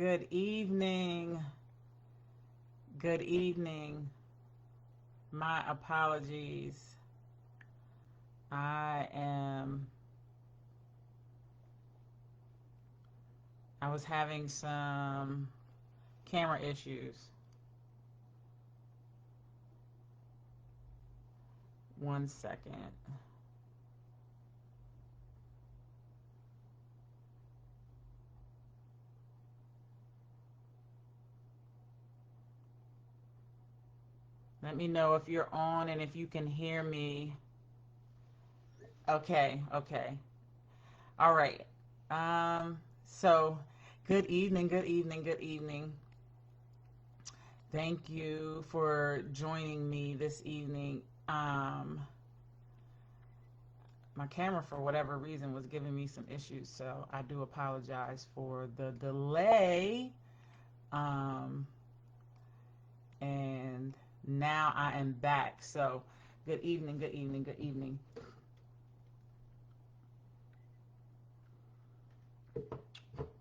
Good evening. Good evening. My apologies. I am I was having some camera issues. One second. Let me know if you're on and if you can hear me. Okay. All right. So good evening, good evening, good evening. Thank you for joining me this evening. My camera, for whatever reason, was giving me some issues, so I do apologize for the delay. Um, and now I am back. So good evening, good evening, good evening.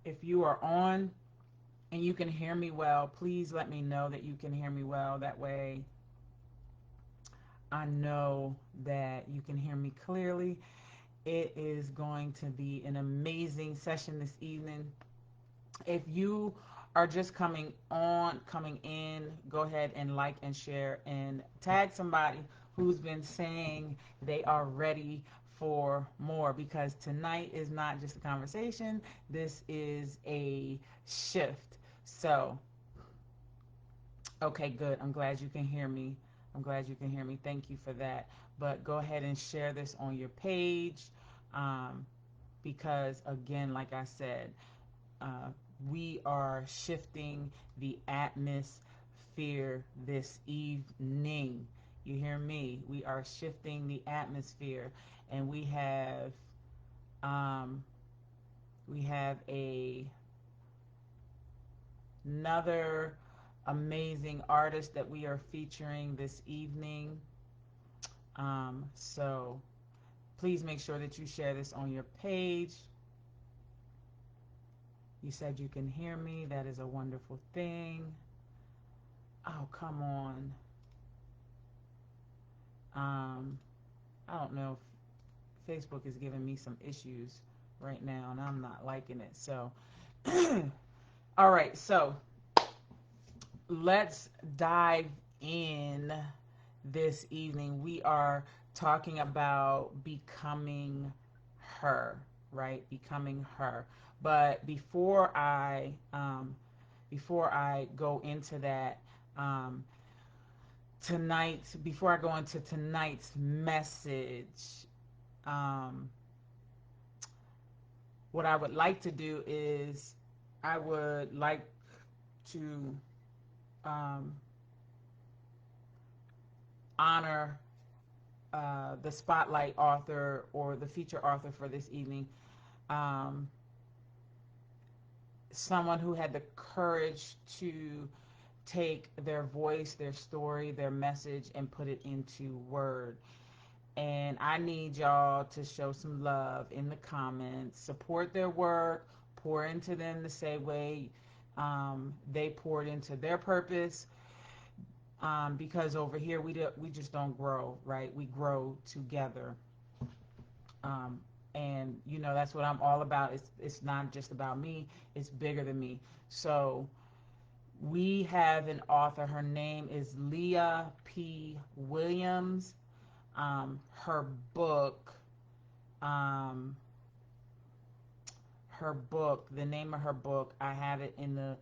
If you are on and you can hear me well, please let me know that you can hear me well. That way I know that you can hear me clearly. It is going to be an amazing session this evening. If you are just coming in, go ahead and like and share and tag somebody who's been saying they are ready for more, because tonight is not just a conversation, this is a shift. So, okay, good. I'm glad you can hear me. I'm glad you can hear me. Thank you for that. But go ahead and share this on your page, because, again, like I said, we are shifting the atmosphere this evening. You hear me? We are shifting the atmosphere, and um, we have another amazing artist that we are featuring this evening. So please make sure that you share this on your page. You said you can hear me. That is a wonderful thing. Oh, come on. I don't know if Facebook is giving me some issues right now, and I'm not liking it. So, all right. So let's dive in this evening. We are talking about becoming her, right? Becoming her. But before I go into that, before I go into tonight's message, what I would like to do is I would like to um, honor the spotlight author, or the feature author for this evening, um, someone who had the courage to take their voice, their story, their message, and put it into word. And I need y'all to show some love in the comments, support their work, pour into them the same way they poured into their purpose. Because over here we just don't grow, right? We grow together. Um, and that's what I'm all about. It's not just about me, it's bigger than me. So we have an author. Her name is Leah P. Williams. Her book, the name of her book, I have it in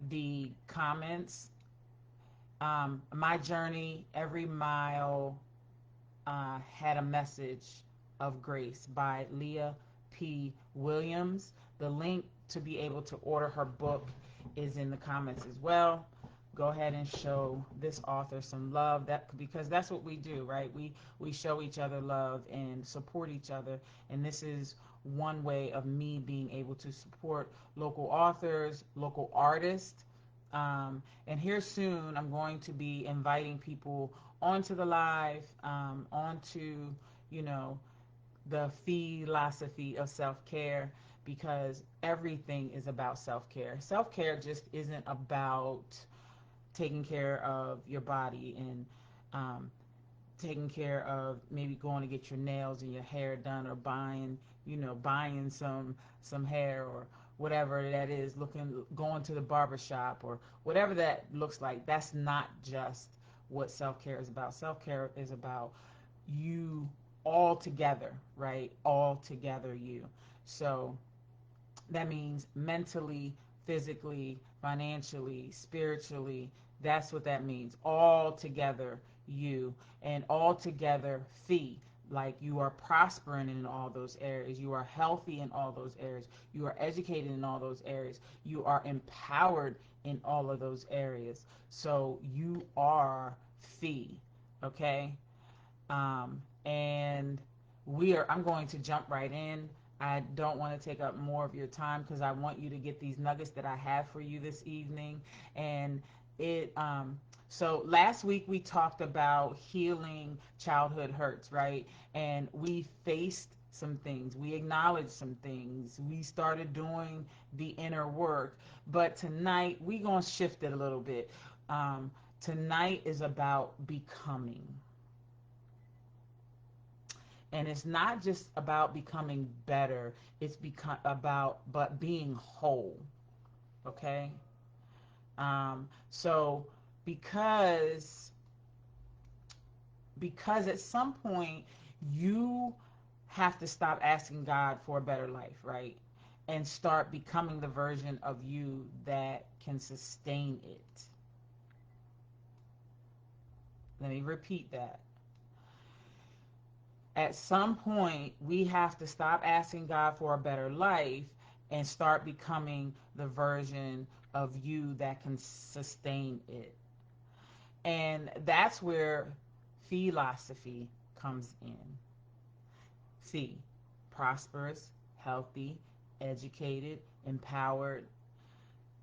the comments. My Journey, Every Mile Had a Message of Grace, by Leah P. Williams. The link to be able to order her book is in the comments as well. Go ahead and show this author some love, because that's what we do, right? We show each other love and support each other, and this is one way of me being able to support local authors, local artists. And here soon I'm going to be inviting people onto the live, onto the philosophy of self-care, because everything is about self-care. Self-care just isn't about taking care of your body and um, taking care of maybe going to get your nails and your hair done, or buying, buying some hair, or whatever that is, looking, going to the barber shop, or whatever that looks like. That's not just what self-care is about. Self-care is about you all together, right? All together, you. So that means mentally, physically, financially, spiritually. That's what that means. All together, you, and all together, fee. Like, you are prospering in all those areas. You are healthy in all those areas. You are educated in all those areas. You are empowered in all of those areas. So you are fee. Okay? And I'm going to jump right in. I don't want to take up more of your time because I want you to get these nuggets that I have for you this evening. And it so last week we talked about healing childhood hurts, right? And we faced some things, we acknowledged some things, we started doing the inner work. But tonight we're going to shift it a little bit. Tonight is about becoming. And it's not just about becoming better, it's about but being whole. Okay. So because because at some point you have to stop asking God for a better life, right? And start becoming the version of you that can sustain it. Let me repeat that. At some point, we have to stop asking God for a better life and start becoming the version of you that can sustain it. And that's where philosophy comes in. See, prosperous, healthy, educated, empowered.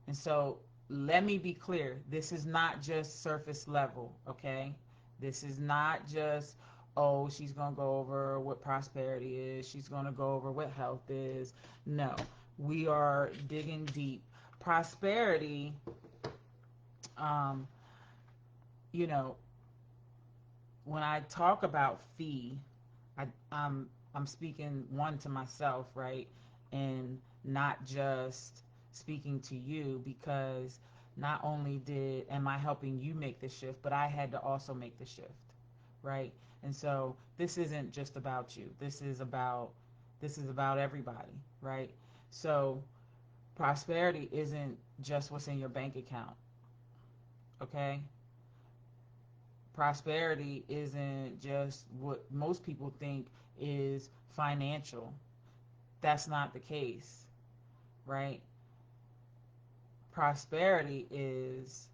And so let me be clear, this is not just surface level, okay? This is not just, oh, she's going to go over what prosperity is, she's going to go over what health is. No, we are digging deep. Prosperity, um, you know, when I talk about fee, I, I'm I'm speaking one to myself, right, and not just speaking to you, because not only did am I helping you make the shift, but I had to also make the shift, right? And so this isn't just about you. This is about everybody, right? So prosperity isn't just what's in your bank account, okay? Prosperity isn't just what most people think is financial. That's not the case, right? Prosperity is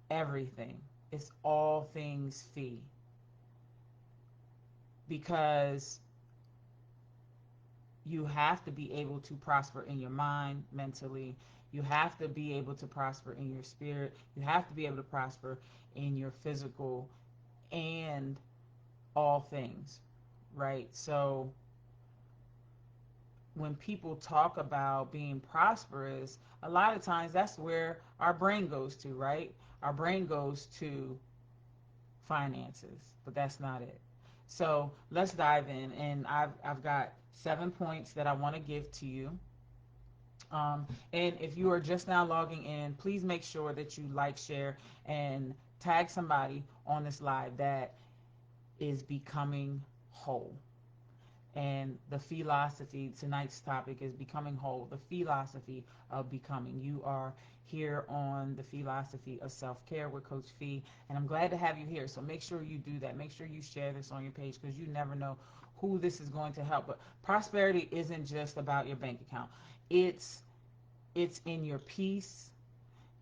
everything. It's all things fee, because you have to be able to prosper in your mind, mentally. You have to be able to prosper in your spirit. You have to be able to prosper in your physical and all things, right? So when people talk about being prosperous, a lot of times that's where our brain goes to, right? Our brain goes to finances, but that's not it. So let's dive in, and I've got 7 points that I want to give to you. And if you are just now logging in, please make sure that you like, share, and tag somebody on this live that is becoming whole. And the philosophy, tonight's topic is becoming whole, the philosophy of becoming. You are here on the philosophy of self-care with Coach Fee, and I'm glad to have you here. So make sure you do that. Make sure you share this on your page, because you never know who this is going to help. But prosperity isn't just about your bank account. It's it's in your peace,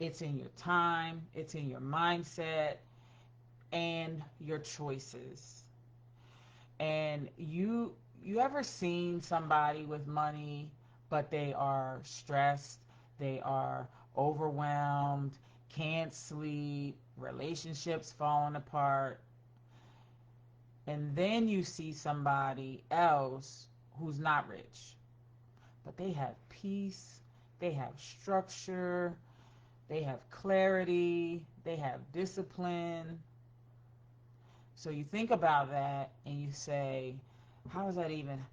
it's in your time, it's in your mindset, and your choices. And you ever seen somebody with money, but they are stressed, they are overwhelmed, can't sleep, relationships falling apart, and then you see somebody else who's not rich, but they have peace, they have structure, they have clarity, they have discipline. So you think about that and you say, how is that even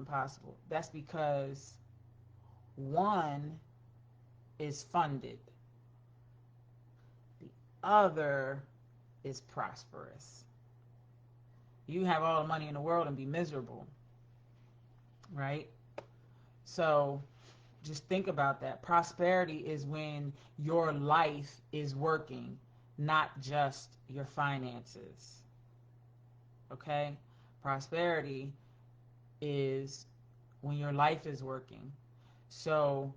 possible? That's because one is funded, the other is prosperous. You have all the money in the world and be miserable, right? So just think about that. Prosperity is when your life is working, not just your finances. Okay? Prosperity is when your life is working. So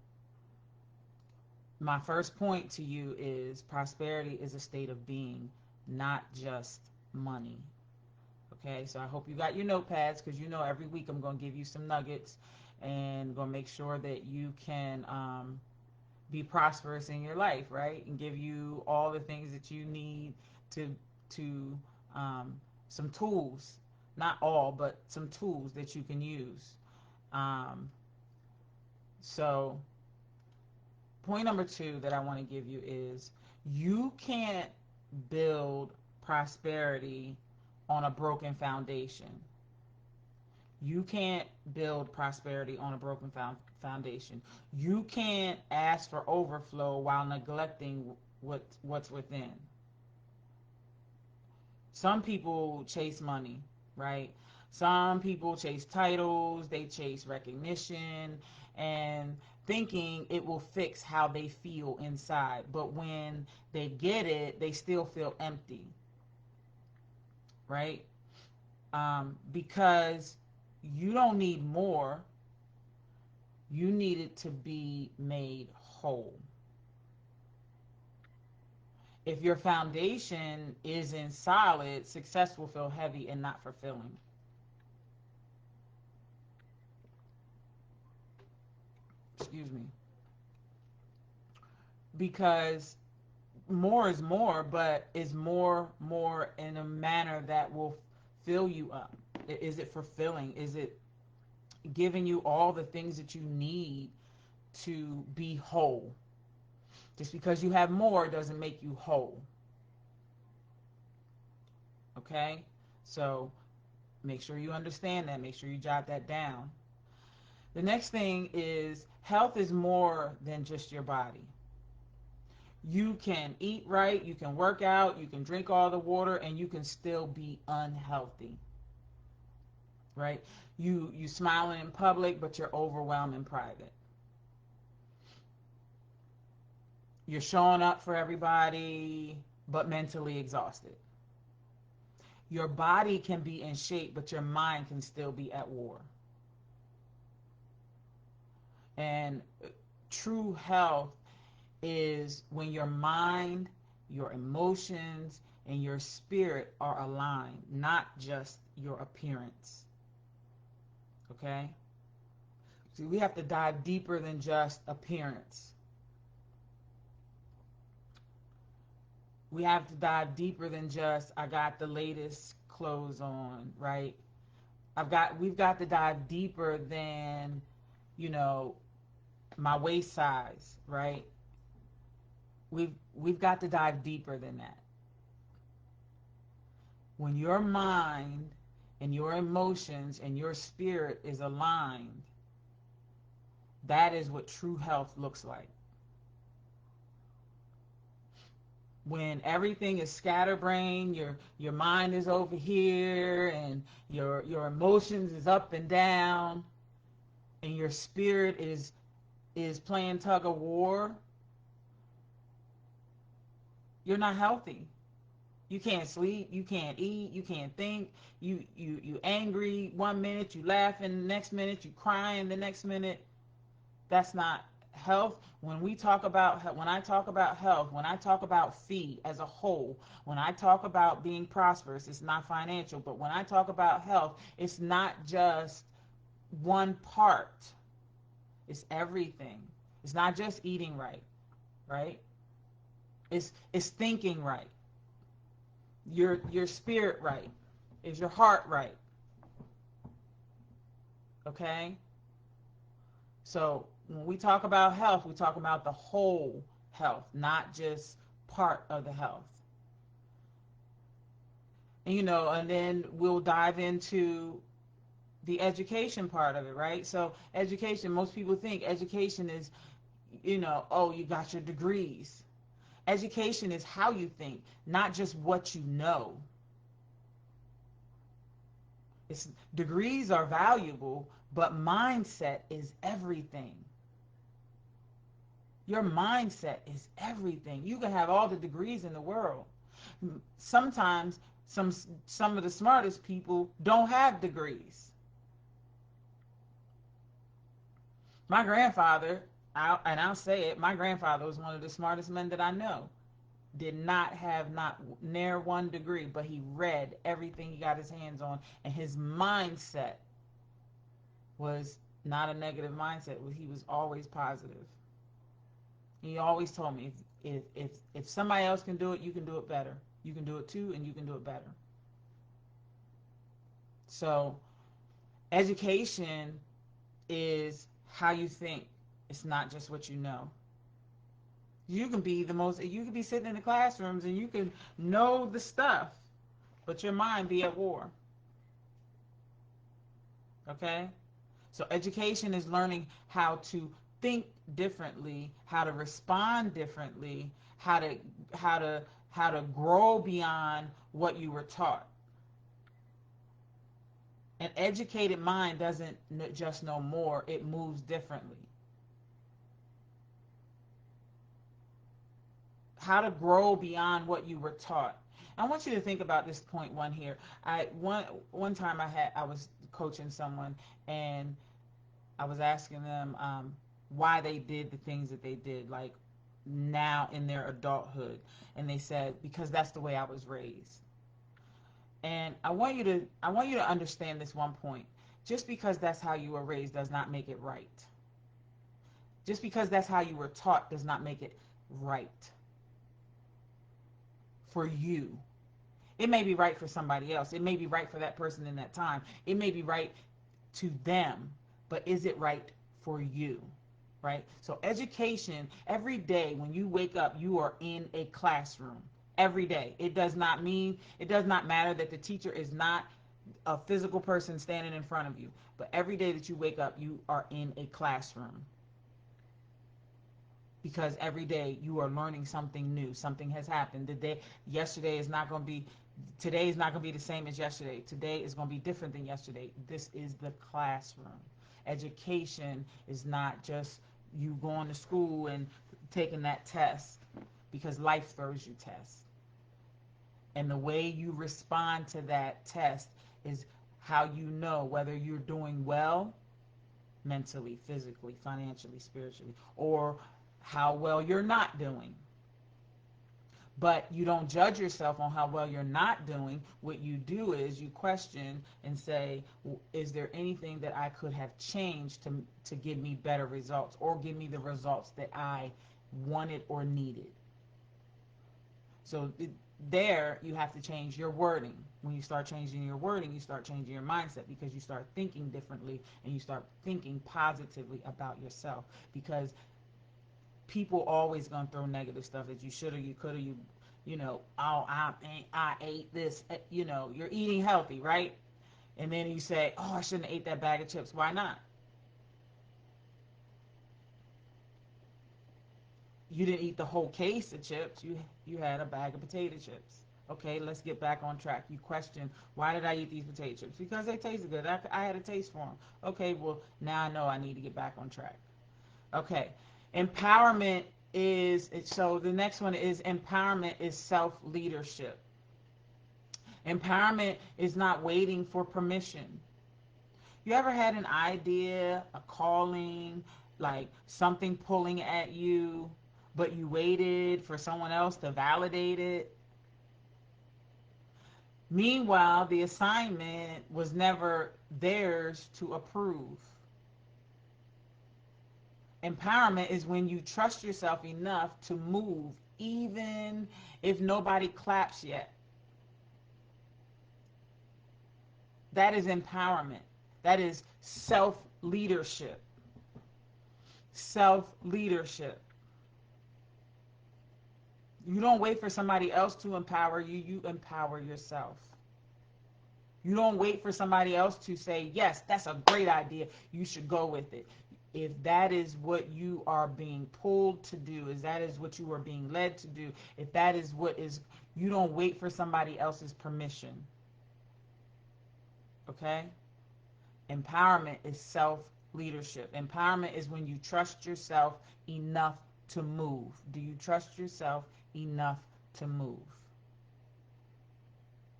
my first point to you is prosperity is a state of being, not just money. Okay, so I hope you got your notepads, because you know every week I'm going to give you some nuggets and going to make sure that you can be prosperous in your life, right? And give you all the things that you need to some tools, not all, but some tools that you can use. Um, so point number 2 that I want to give you is you can't build prosperity on a broken foundation. You can't build prosperity on a broken foundation. You can't ask for overflow while neglecting what's within. Some people chase money, right? Some people chase titles, they chase recognition, and thinking it will fix how they feel inside. But when they get it, they still feel empty, right? Because you don't need more, you need it to be made whole. If your foundation isn't solid, success will feel heavy and not fulfilling. Excuse me. Because more is more, but is more in a manner that will fill you up. Is it fulfilling? Is it giving you all the things that you need to be whole? Just because you have more doesn't make you whole. Okay? So make sure you understand that. Make sure you jot that down. The next thing is health is more than just your body. You can eat right, you can work out, you can drink all the water, and you can still be unhealthy. Right? You smiling in public, but you're overwhelmed in private. You're showing up for everybody, but mentally exhausted. Your body can be in shape, but your mind can still be at war. And true health is when your mind, your emotions, and your spirit are aligned, not just your appearance. Okay? See, we have to dive deeper than just appearance. We have to dive deeper than just I got the latest clothes on, right? We've got to dive deeper than, you know, my waist size, right? We've got to dive deeper than that. When your mind and your emotions and your spirit is aligned, that is what true health looks like. When everything is scatterbrained, your mind is over here and your emotions is up and down, and your spirit is playing tug of war, you're not healthy. You can't sleep, you can't eat, you can't think. You angry one minute, you laughing the next minute, you crying the next minute. That's not health. When I talk about health, when I talk about PHEE as a whole, when I talk about being prosperous, it's not financial, but when I talk about health, it's not just one part. It's everything. It's not just eating right, right? It's thinking right. Your spirit right. Is your heart right? Okay? So when we talk about health, we talk about the whole health, not just part of the health. And, and then we'll dive into the education part of it, right? So education, most people think education is, oh, you got your degrees. Education is how you think, not just what you know. Degrees are valuable, but mindset is everything. Your mindset is everything. You can have all the degrees in the world. Sometimes some of the smartest people don't have degrees. My grandfather, I'll say it, my grandfather was one of the smartest men that I know. Did not have not near one degree, but he read everything he got his hands on, and his mindset was not a negative mindset. He was always positive. He always told me, if somebody else can do it, you can do it better. You can do it too, and you can do it better. So education is how you think. It's not just what you know. You can be sitting in the classrooms and you can know the stuff, but your mind be at war. Okay? So education is learning how to think differently, how to respond differently, how to how to how to grow beyond what you were taught. An educated mind doesn't just know more, it moves differently. How to grow beyond what you were taught. I want you to think about this point one here. One time I was coaching someone, and I was asking them why they did the things that they did, like now in their adulthood, and they said because that's the way I was raised. And I want you to understand this one point. Just because that's how you were raised does not make it right. Just because that's how you were taught does not make it right for you. It may be right for somebody else. It may be right for that person in that time. It may be right to them, but is it right for you? Right? So education, every day when you wake up, you are in a classroom. Every day. It does not matter that the teacher is not a physical person standing in front of you, but every day that you wake up, you are in a classroom. Because every day you are learning something new. Something has happened. Yesterday is not going to be Today is not going to be the same as yesterday. Today is going to be different than yesterday. This is the classroom. Education is not just you going to school and taking that test, because life throws you tests. And the way you respond to that test is how you know whether you're doing well mentally, physically, financially, spiritually, or how well you're not doing. But you don't judge yourself on how well you're not doing. What you do is you question and say, is there anything that I could have changed to give me better results, or give me the results that I wanted or needed? So there you have to change your wording. When you start changing your wording, you start changing your mindset, because you start thinking differently and you start thinking positively about yourself. Because people always gonna throw negative stuff at you. Shoulda, you coulda, oh, I ate this. You're eating healthy, right? And then you say, oh, I shouldn't have ate that bag of chips. Why not? You didn't eat the whole case of chips. You had a bag of potato chips. Okay, let's get back on track. You question, why did I eat these potato chips? Because they tasted good. I had a taste for them. Okay, well, now I know I need to get back on track. Okay, empowerment so the next one is empowerment is self-leadership. Empowerment is not waiting for permission. You ever had an idea, a calling, like something pulling at you, but you waited for someone else to validate it? Meanwhile, the assignment was never theirs to approve. Empowerment is when you trust yourself enough to move, even if nobody claps yet. That is empowerment. That is self leadership. self-leadership. You don't wait for somebody else to empower you, you empower yourself. You don't wait for somebody else to say, yes, that's a great idea, you should go with it. If that is what you are being pulled to do, if that is what you are being led to do, if that is what is, you don't wait for somebody else's permission. Okay? Empowerment is self-leadership. Empowerment is when you trust yourself enough to move. Do you trust yourself enough to move?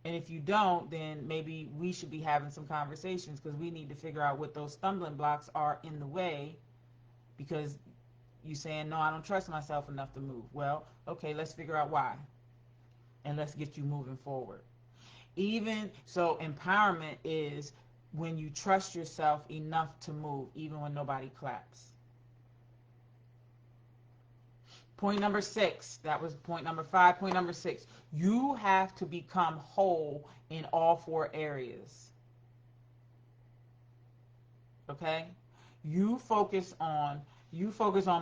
And if you don't, then maybe we should be having some conversations, because we need to figure out what those stumbling blocks are in the way, because you saying, no, I don't trust myself enough to move. Well, okay, let's figure out why. And let's get you moving forward. Even so, empowerment is when you trust yourself enough to move, even when nobody claps. Point number 6, that was point number 5. Point number 6, you have to become whole in all 4 areas. Okay? You focus on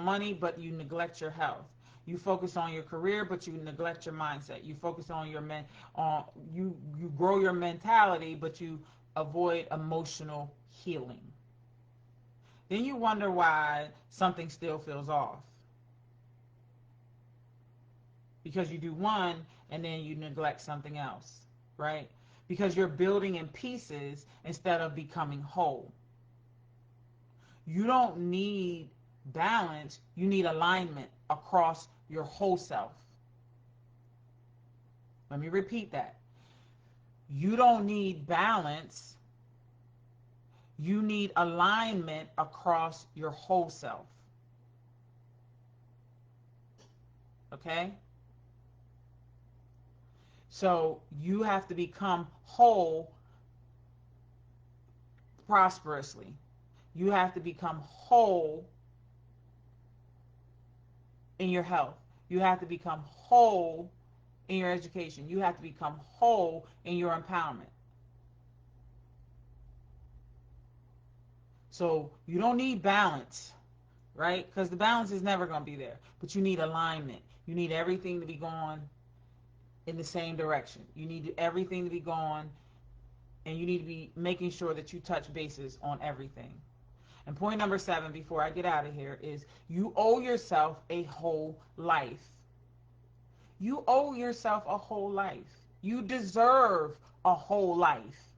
money, but you neglect your health. You focus on your career, but you neglect your mindset. You focus on you grow your mentality, but you avoid emotional healing. Then you wonder why something still feels off. Because you do one and then you neglect something else, right? Because you're building in pieces instead of becoming whole. You don't need balance, you need alignment across your whole self. Let me repeat that. You don't need balance, you need alignment across your whole self. Okay? So you have to become whole prosperously. You have to become whole in your health. You have to become whole in your education. You have to become whole in your empowerment. So you don't need balance, right? Because the balance is never going to be there. But you need alignment. You need everything to be going in the same direction. You need everything to be going, and you need to be making sure that you touch bases on everything. And point number 7, before I get out of here, is you owe yourself a whole life. You owe yourself a whole life. You deserve a whole life.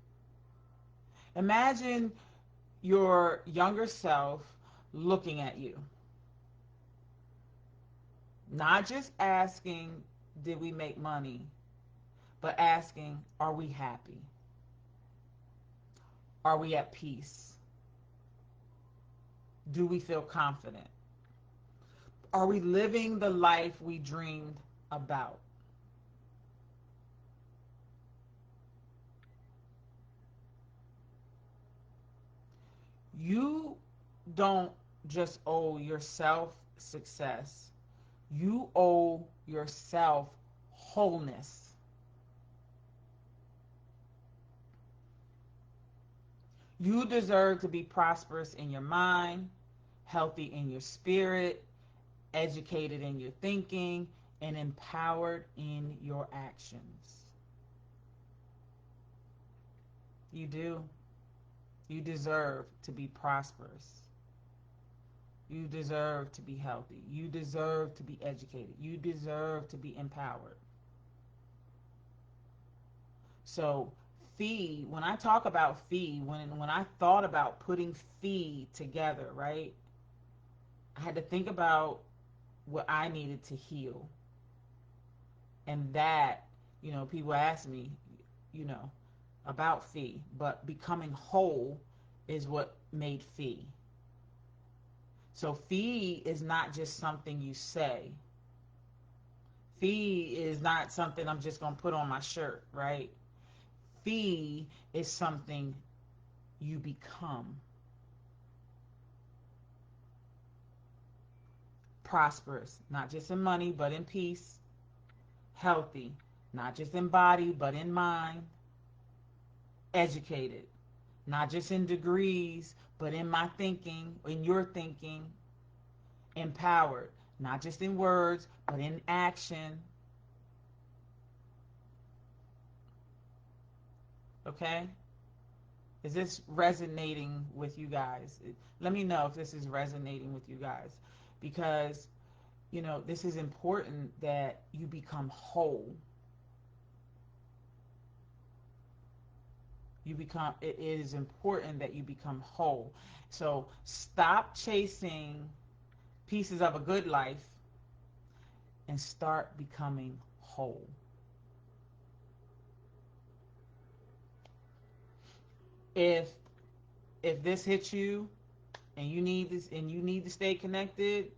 Imagine your younger self looking at you. Not just asking, did we make money? But asking, are we happy? Are we at peace? Do we feel confident? Are we living the life we dreamed about? You don't just owe yourself success. You owe yourself wholeness. You deserve to be prosperous in your mind, healthy in your spirit, educated in your thinking, and empowered in your actions. You do. You deserve to be prosperous. You deserve to be healthy. You deserve to be educated. You deserve to be empowered. So when I talk about when I thought about putting fee together, right, I had to think about what I needed to heal. And that, people ask me, you know, about fee, but becoming whole is what made fee. So fee is not just something you say. Fee is not something I'm just going to put on my shirt, right? Fee is something you become. Prosperous, not just in money, but in peace. Healthy, not just in body, but in mind. Educated, not just in degrees, but in my thinking, in your thinking. empowered, not just in words, but in action. Okay? Is this resonating with you guys? Let me know if this is resonating with you guys, because this is important that you become whole. It is important that you become whole. So stop chasing pieces of a good life and start becoming whole. If this hits you and you need to stay connected,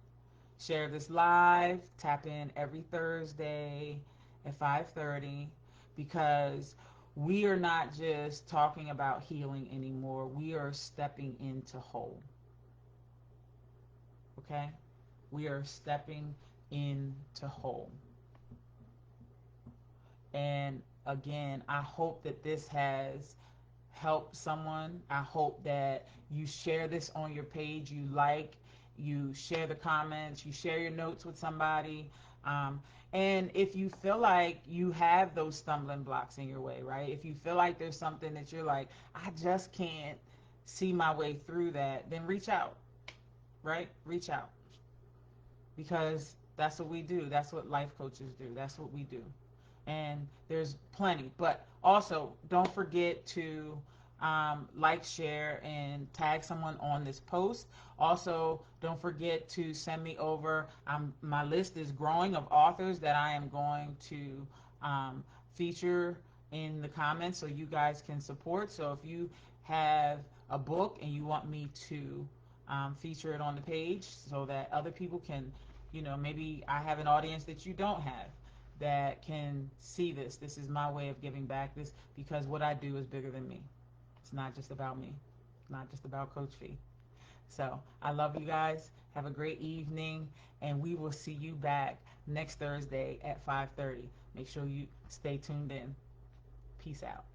share this live, tap in every Thursday at 5:30, because we are not just talking about healing anymore. We are stepping into whole. Okay? We are stepping into whole. And again, I hope that this has helped someone. I hope that you share this on your page. You share the comments, you share your notes with somebody. And if you feel like you have those stumbling blocks in your way, right? If you feel like there's something that you're like, I just can't see my way through that, then reach out, right? Reach out, because that's what we do. That's what life coaches do. That's what we do. And there's plenty. But also, don't forget to like, share, and tag someone on this post. Also, don't forget to send me over. My list is growing of authors that I am going to feature in the comments so you guys can support. So if you have a book and you want me to feature it on the page so that other people can, maybe I have an audience that you don't have that can see this. This is my way of giving back, this because what I do is bigger than me. It's not just about me. It's not just about Coach Fee. So I love you guys. Have a great evening, and we will see you back next Thursday at 5:30. Make sure you stay tuned in. Peace out.